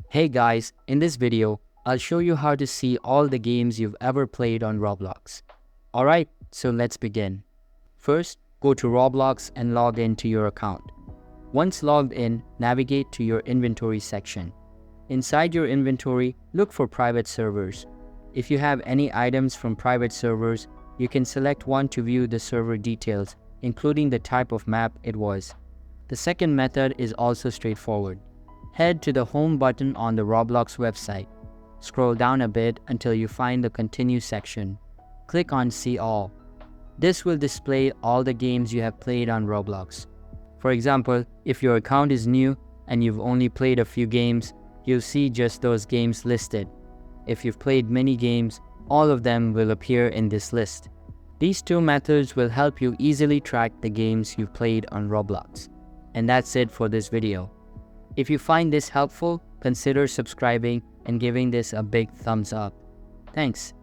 Hey guys, in this video, I'll show you how to see all the games you've ever played on Roblox. Alright, so let's begin. First, go to Roblox and log in to your account. Once logged in, navigate to your inventory section. Inside your inventory, look for private servers. If you have any items from private servers, you can select one to view the server details, including the type of map it was. The second method is also straightforward. Head to the home button on the Roblox website. Scroll down a bit until you find the Continue section. Click on See All. This will display all the games you have played on Roblox. For example, if your account is new and you've only played a few games, you'll see just those games listed. If you've played many games, all of them will appear in this list. These two methods will help you easily track the games you've played on Roblox. And that's it for this video. If you find this helpful, consider subscribing and giving this a big thumbs up. Thanks.